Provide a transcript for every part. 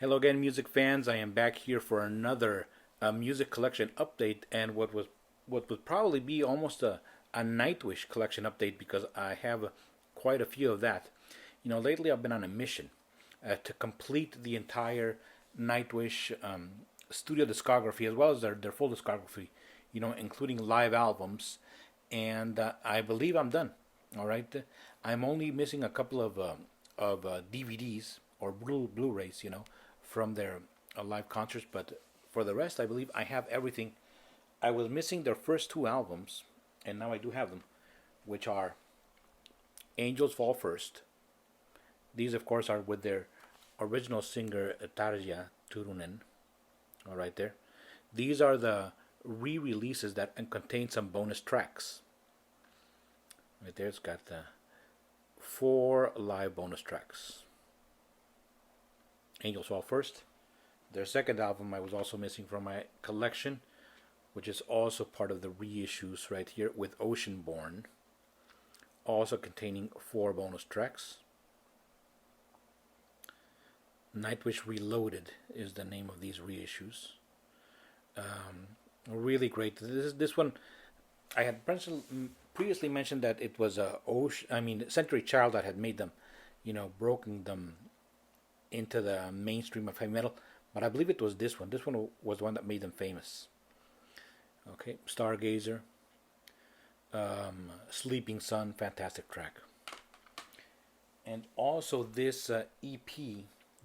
Hello again, music fans. I am back here for another music collection update, and what would probably be almost a Nightwish collection update because I have quite a few of that. Lately I've been on a mission to complete the entire Nightwish studio discography as well as their full discography. Including live albums, and I believe I'm done. All right, I'm only missing a couple of DVDs or Blu-rays, from their live concerts. But for the rest, I believe I have everything. I was missing their first two albums, and now I do have them, which are Angels Fall First. These, of course, are with their original singer TARJA Turunen. All right, there. These are the re-releases that contain some bonus tracks. Right there, it's got 4 live bonus tracks. Angels Fall First. Their second album I was also missing from my collection, which is also part of the reissues right here with OCEANBORN, also containing 4 bonus tracks. Nightwish Reloaded is the name of these reissues. Really great. This one, I had previously mentioned that it was Century Child that had made them, broken them into the mainstream of heavy metal. But I believe it was this one. This one was the one that made them famous. Okay, Stargazer, Sleeping Sun, fantastic track. And also this EP,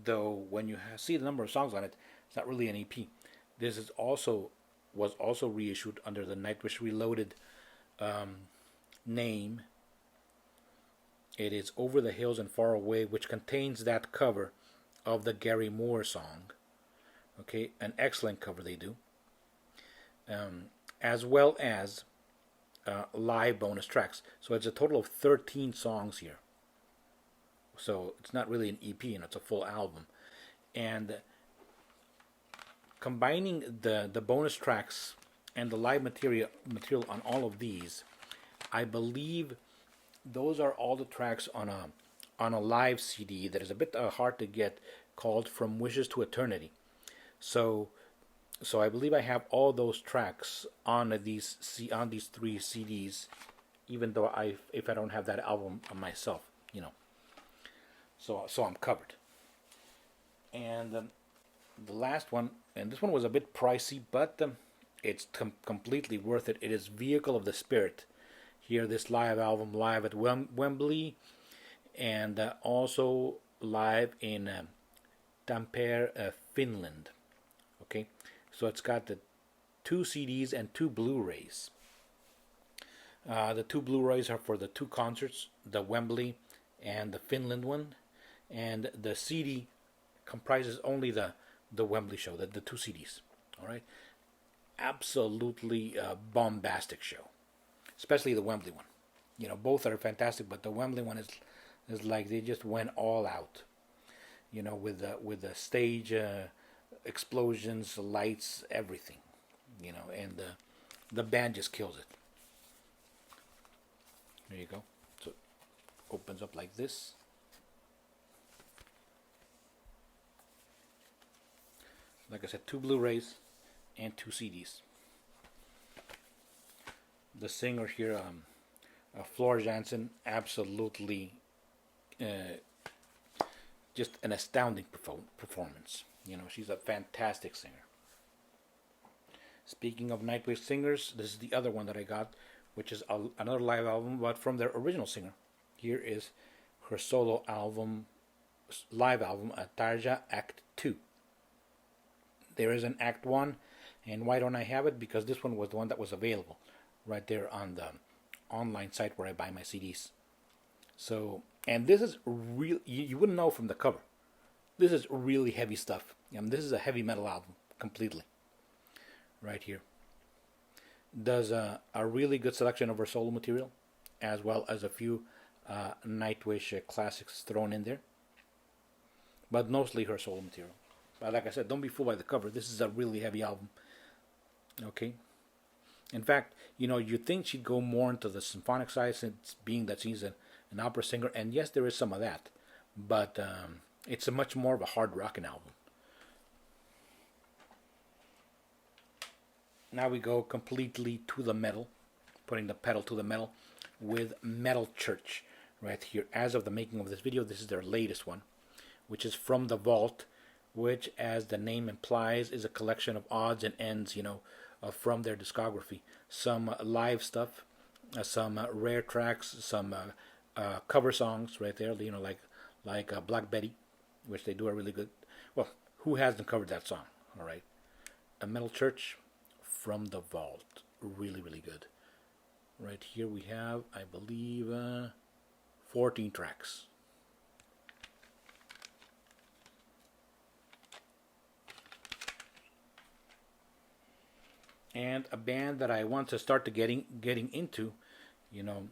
though when you see the number of songs on it, it's not really an EP. This was also reissued under the Nightwish Reloaded name. It is Over the Hills and Far Away, which contains that cover of the Gary Moore song. Okay, an excellent cover they do. As well as live bonus tracks. So it's a total of 13 songs here. So it's not really an EP, it's a full album. And combining the bonus tracks and the live material on all of these, I believe those are all the tracks on a live CD that is a bit hard to get, called From Wishes to Eternity. So I believe I have all those tracks on these 3 CDs, even though if I don't have that album on myself, So I'm covered. And the last one, and this one was a bit pricey, but it's completely worth it. It is Vehicle of the Spirit. Here, this live album, live at Wembley, and also live in Tampere, Finland. Okay, so it's got the 2 CDs and 2 Blu-rays. The 2 Blu-rays are for the 2 concerts, the Wembley and the Finland one, and the CD comprises only the Wembley show, the 2 CDs. All right, absolutely bombastic show, especially the Wembley one. Both are fantastic, but the Wembley one is like they just went all out. With the stage explosions, lights, everything. And the band just kills it. There you go. So it opens up like this. Like I said, 2 Blu-rays and 2 CDs. The singer here, Floor Jansen, absolutely just an astounding performance. She's a fantastic singer. Speaking of Nightwish singers, this is the other one that I got, which is another live album, but from their original singer. Here is her solo album, live album, TARJA Act 2. There is an Act 1, and why don't I have it? Because this one was the one that was available right there on the online site where I buy my CDs. So, and this is real. You wouldn't know from the cover. This is really heavy stuff. This is a heavy metal album completely. Right here. Does a really good selection of her solo material, as well as a few Nightwish classics thrown in there. But mostly her solo material. But like I said, don't be fooled by the cover. This is a really heavy album. Okay. In fact, you'd think she'd go more into the symphonic side, since being that she's an opera singer, and yes, there is some of that, but it's a much more of a hard rocking album. now we go completely to the metal, putting the pedal to the metal with Metal Church right here. As of the making of this video, this is their latest one, which is From the Vault, which, as the name implies, is a collection of odds and ends, from their discography. Some live stuff, some rare tracks, some cover songs right there, like Black Betty, which they do are really good. Well, who hasn't covered that song? All right. A Metal Church, From the Vault, really, really good. Right here we have, I believe, 14 tracks. And a band that I want to start to getting into,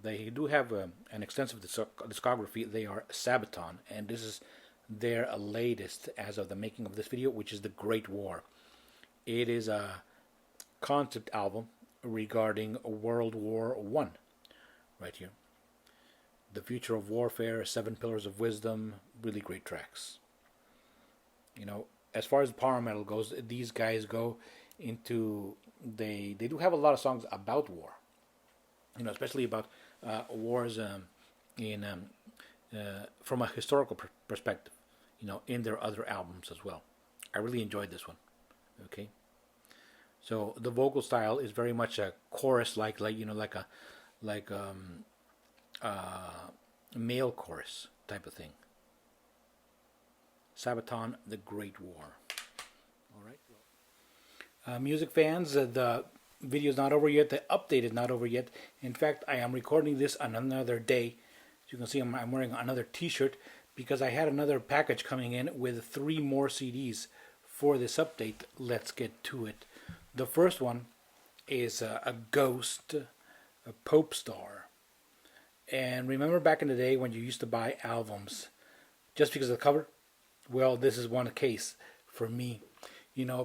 they do have an extensive discography. They are Sabaton, and this is their latest as of the making of this video, which is The Great War. It is a concept album regarding World War I, right here. The Future of Warfare, 7 Pillars of Wisdom, really great tracks. As far as power metal goes, these guys go into, they do have a lot of songs about war, especially about wars from a historical perspective, in their other albums as well. I really enjoyed this one. Okay, so the vocal style is very much a chorus, like a male chorus type of thing. Sabaton, The Great War. All right. Music fans, the video is not over yet. The update is not over yet. In fact, I am recording this on another day. As you can see, I'm wearing another T-shirt because I had another package coming in with 3 more CDs for this update. Let's get to it. The first one is a Ghost, a POPESTAR. And remember back in the day when you used to buy albums just because of the cover? Well, this is one case for me,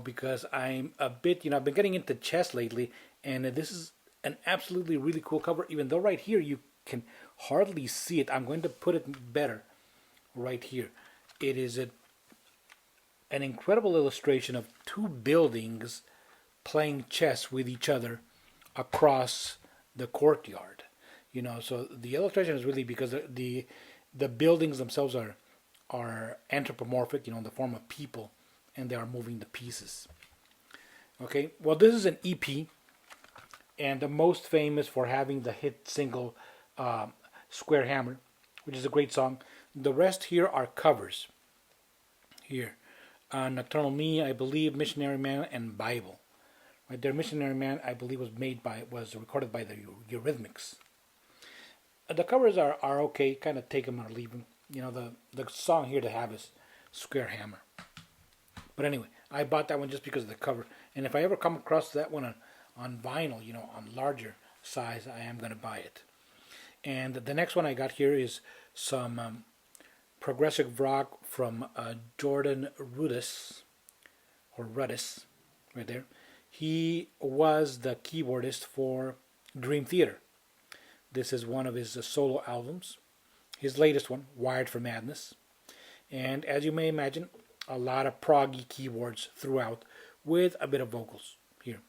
because I'm a bit, I've been getting into chess lately, and this is an absolutely really cool cover, even though right here you can hardly see it. I'm going to put it better right here. It is an incredible illustration of 2 buildings playing chess with each other across the courtyard. So the illustration is really because the buildings themselves are anthropomorphic, in the form of people, and they are moving the pieces. Okay, well, this is an EP, and the most famous for having the hit single Square Hammer, which is a great song. The rest here are covers. Here, Nocturnal Me, I believe, Missionary Man, and Bible. Right there, Missionary Man, I believe, was recorded by the Eurythmics. The covers are okay, kind of take them or leave them. The song here to have is Square Hammer. But anyway, I bought that one just because of the cover. And if I ever come across that one on vinyl, on larger size, I am going to buy it. And the next one I got here is some progressive rock from Jordan Rudess, or Ruddes, right there. He was the keyboardist for Dream Theater. This is one of his solo albums. His latest one, Wired for Madness. And as you may imagine, a lot of proggy keyboards throughout with a bit of vocals here.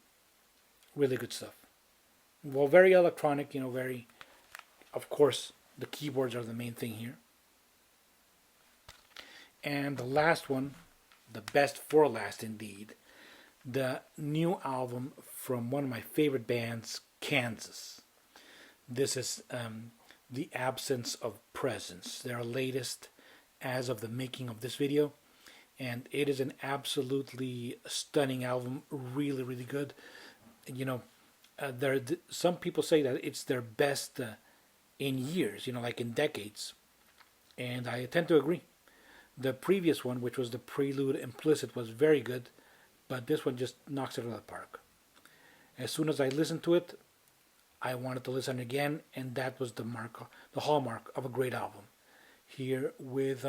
Really good stuff. Well, very electronic, very, of course, the keyboards are the main thing here. And the last one, the best for last indeed, the new album from one of my favorite bands, Kansas. This is The Absence of Presence, their latest as of the making of this video, and it is an absolutely stunning album, really, really good. Some people say that it's their best in years, like in decades, and I tend to agree. The previous one, which was the Prelude Implicit, was very good, but this one just knocks it out of the park. As soon as I listened to it, I wanted to listen again, and that was the hallmark of a great album. Here with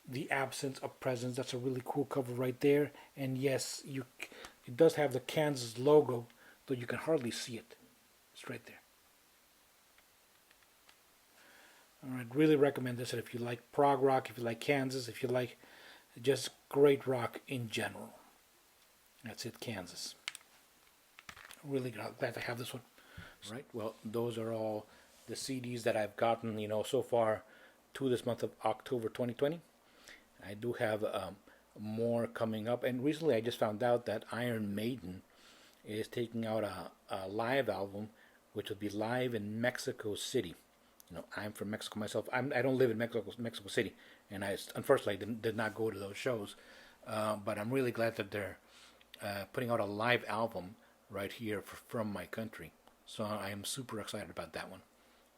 The Absence of Presence. That's a really cool cover right there. And yes, it does have the Kansas logo, though you can hardly see it. It's right there. Alright, really recommend this if you like prog rock, if you like Kansas, if you like just great rock in general. That's it, Kansas. really glad to have this one. Right. Well, those are all the CDs that I've gotten, so far to this month of October 2020. I do have more coming up, and recently I just found out that Iron Maiden is taking out a live album, which will be live in Mexico City. I'm from Mexico myself. I don't live in Mexico City, and I unfortunately did not go to those shows. But I'm really glad that they're putting out a live album right here from my country. So I am super excited about that one.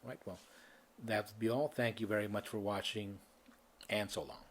Right. Well, that would be all. Thank you very much for watching, and so long.